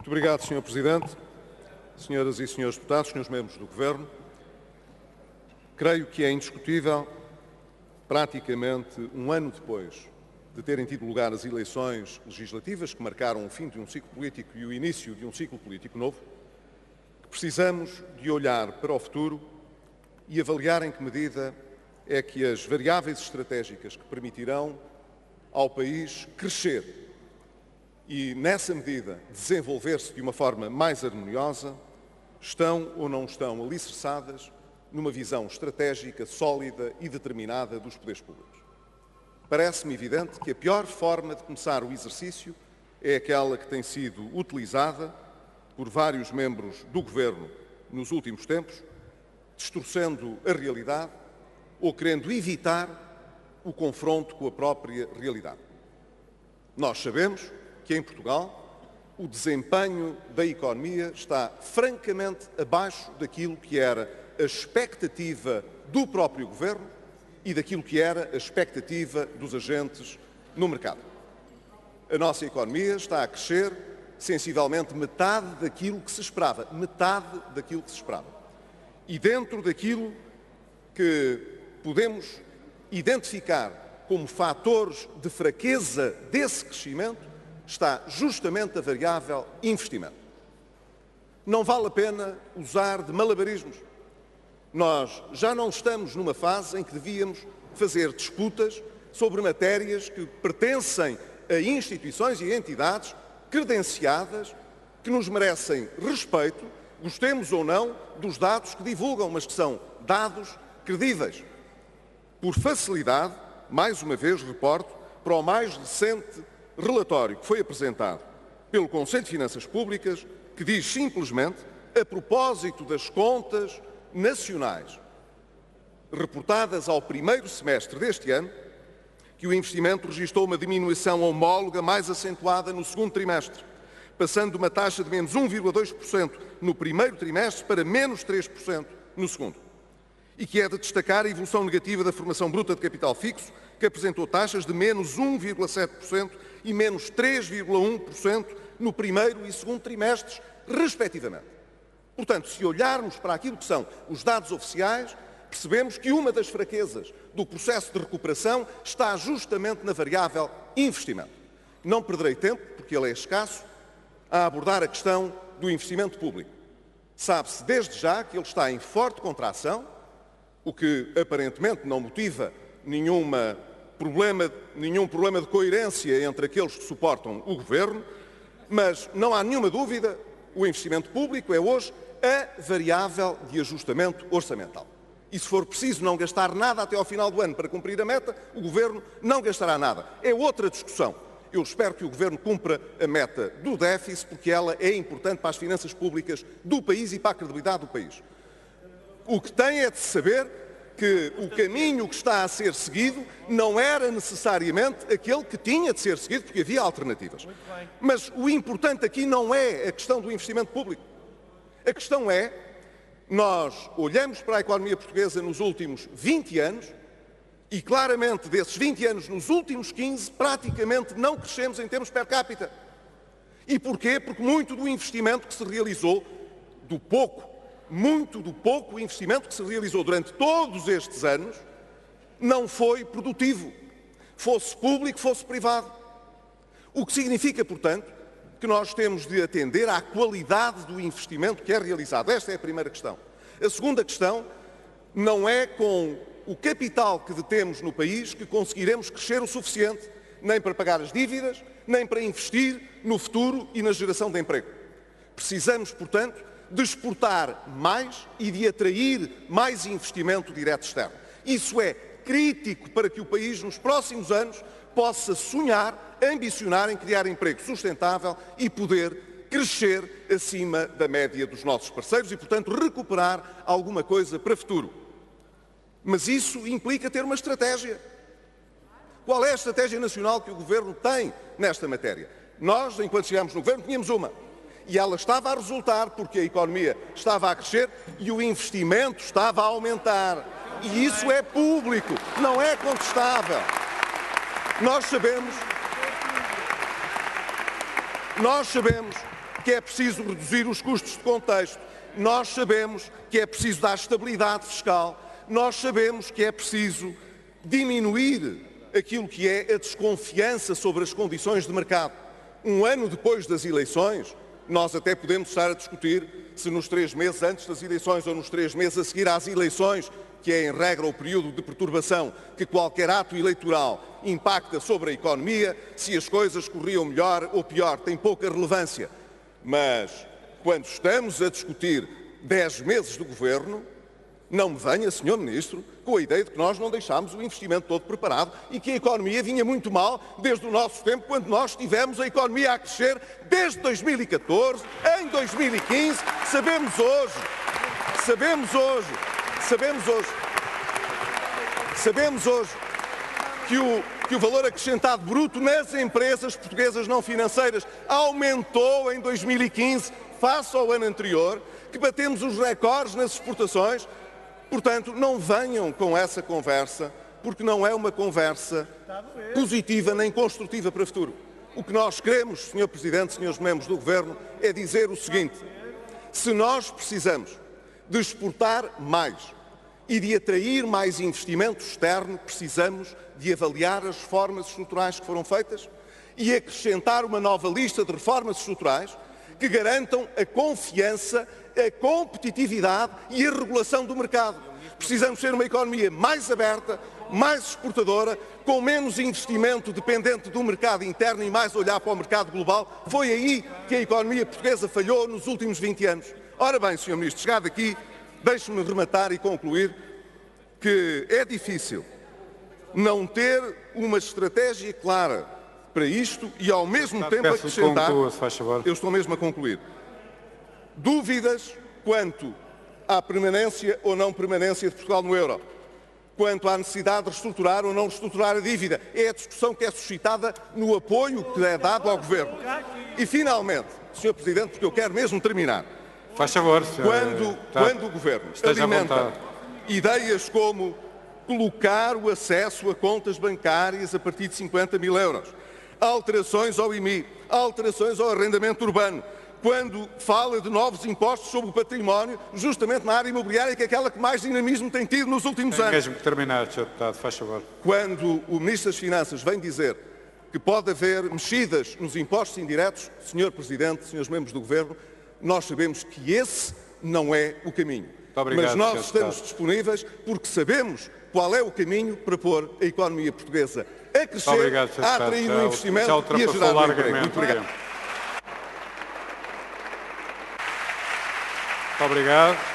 Muito obrigado, Sr. Presidente. Senhoras e senhores deputados, senhores membros do Governo, creio que é indiscutível, praticamente um ano depois de terem tido lugar as eleições legislativas que marcaram o fim de um ciclo político e o início de um ciclo político novo, que precisamos de olhar para o futuro e avaliar em que medida é que as variáveis estratégicas que permitirão ao país crescer e, nessa medida, desenvolver-se de uma forma mais harmoniosa, estão ou não estão alicerçadas numa visão estratégica, sólida e determinada dos poderes públicos. Parece-me evidente que a pior forma de começar o exercício é aquela que tem sido utilizada por vários membros do Governo nos últimos tempos, distorcendo a realidade ou querendo evitar o confronto com a própria realidade. Nós sabemos que em Portugal o desempenho da economia está francamente abaixo daquilo que era a expectativa do próprio Governo e daquilo que era a expectativa dos agentes no mercado. A nossa economia está a crescer sensivelmente metade daquilo que se esperava. Metade daquilo que se esperava. E dentro daquilo que podemos identificar como fatores de fraqueza desse crescimento, está justamente a variável investimento. Não vale a pena usar de malabarismos. Nós já não estamos numa fase em que devíamos fazer disputas sobre matérias que pertencem a instituições e entidades credenciadas que nos merecem respeito, gostemos ou não dos dados que divulgam, mas que são dados credíveis. Por facilidade, mais uma vez reporto, para o mais recente relatório que foi apresentado pelo Conselho de Finanças Públicas, que diz simplesmente, a propósito das contas nacionais reportadas ao primeiro semestre deste ano, que o investimento registrou uma diminuição homóloga mais acentuada no segundo trimestre, passando de uma taxa de menos 1,2% no primeiro trimestre para menos 3% no segundo. E que é de destacar a evolução negativa da formação bruta de capital fixo, que apresentou taxas de menos 1,7% e menos 3,1% no primeiro e segundo trimestres, respectivamente. Portanto, se olharmos para aquilo que são os dados oficiais, percebemos que uma das fraquezas do processo de recuperação está justamente na variável investimento. Não perderei tempo, porque ele é escasso, a abordar a questão do investimento público. Sabe-se desde já que ele está em forte contração, o que aparentemente não motiva nenhum problema de coerência entre aqueles que suportam o Governo, mas não há nenhuma dúvida, o investimento público é hoje a variável de ajustamento orçamental. E se for preciso não gastar nada até ao final do ano para cumprir a meta, o Governo não gastará nada. É outra discussão. Eu espero que o Governo cumpra a meta do déficit, porque ela é importante para as finanças públicas do país e para a credibilidade do país. O que tem é de saber que o caminho que está a ser seguido não era necessariamente aquele que tinha de ser seguido, porque havia alternativas. Mas o importante aqui não é a questão do investimento público. A questão é, nós olhamos para a economia portuguesa nos últimos 20 anos e claramente desses 20 anos, nos últimos 15, praticamente não crescemos em termos per capita. E porquê? Porque muito do investimento que se realizou, muito do pouco investimento que se realizou durante todos estes anos não foi produtivo, fosse público, fosse privado. O que significa, portanto, que nós temos de atender à qualidade do investimento que é realizado. Esta é a primeira questão. A segunda questão não é com o capital que detemos no país que conseguiremos crescer o suficiente, nem para pagar as dívidas, nem para investir no futuro e na geração de emprego. Precisamos, portanto, de exportar mais e de atrair mais investimento direto externo. Isso é crítico para que o país, nos próximos anos, possa sonhar, ambicionar em criar emprego sustentável e poder crescer acima da média dos nossos parceiros e, portanto, recuperar alguma coisa para o futuro. Mas isso implica ter uma estratégia. Qual é a estratégia nacional que o Governo tem nesta matéria? Nós, enquanto chegámos no Governo, tínhamos uma. E ela estava a resultar porque a economia estava a crescer e o investimento estava a aumentar. E isso é público, não é contestável. Nós sabemos que é preciso reduzir os custos de contexto, nós sabemos que é preciso dar estabilidade fiscal, nós sabemos que é preciso diminuir aquilo que é a desconfiança sobre as condições de mercado. Um ano depois das eleições, nós até podemos estar a discutir se nos 3 meses antes das eleições ou nos 3 meses a seguir às eleições, que é em regra o período de perturbação que qualquer ato eleitoral impacta sobre a economia, se as coisas corriam melhor ou pior, tem pouca relevância. Mas quando estamos a discutir 10 meses do Governo, não me venha, Sr. Ministro, com a ideia de que nós não deixámos o investimento todo preparado e que a economia vinha muito mal desde o nosso tempo, quando nós tivemos a economia a crescer desde 2014, em 2015. Sabemos hoje que o valor acrescentado bruto nas empresas portuguesas não financeiras aumentou em 2015 face ao ano anterior, que batemos os recordes nas exportações. Portanto, não venham com essa conversa, porque não é uma conversa positiva nem construtiva para o futuro. O que nós queremos, Sr. Presidente, Srs. Membros do Governo, é dizer o seguinte: se nós precisamos de exportar mais e de atrair mais investimento externo, precisamos de avaliar as reformas estruturais que foram feitas e acrescentar uma nova lista de reformas estruturais que garantam a confiança, a competitividade e a regulação do mercado. Precisamos ser uma economia mais aberta, mais exportadora, com menos investimento dependente do mercado interno e mais olhar para o mercado global. Foi aí que a economia portuguesa falhou nos últimos 20 anos. Ora bem, Sr. Ministro, chegado aqui, deixe-me rematar e concluir que é difícil não ter uma estratégia clara para isto e, ao mesmo tempo, acrescentar... Eu estou mesmo a concluir. Dúvidas quanto à permanência ou não permanência de Portugal no euro, quanto à necessidade de reestruturar ou não reestruturar a dívida. É a discussão que é suscitada no apoio que é dado ao Governo. E, finalmente, Sr. Presidente, porque eu quero mesmo terminar, faz favor, quando o Governo alimenta ideias como colocar o acesso a contas bancárias a partir de 50 mil euros, alterações ao IMI, alterações ao arrendamento urbano, quando fala de novos impostos sobre o património, justamente na área imobiliária, que é aquela que mais dinamismo tem tido nos últimos anos. Mesmo que terminar, Sr. Deputado, faz favor. Quando o Ministro das Finanças vem dizer que pode haver mexidas nos impostos indiretos, Sr. Presidente, Srs. Membros do Governo, nós sabemos que esse não é o caminho. Obrigado, mas nós estamos disponíveis porque sabemos qual é o caminho para pôr a economia portuguesa a crescer, a atrair o investimento e a gerar o emprego. Muito obrigado. Muito obrigado.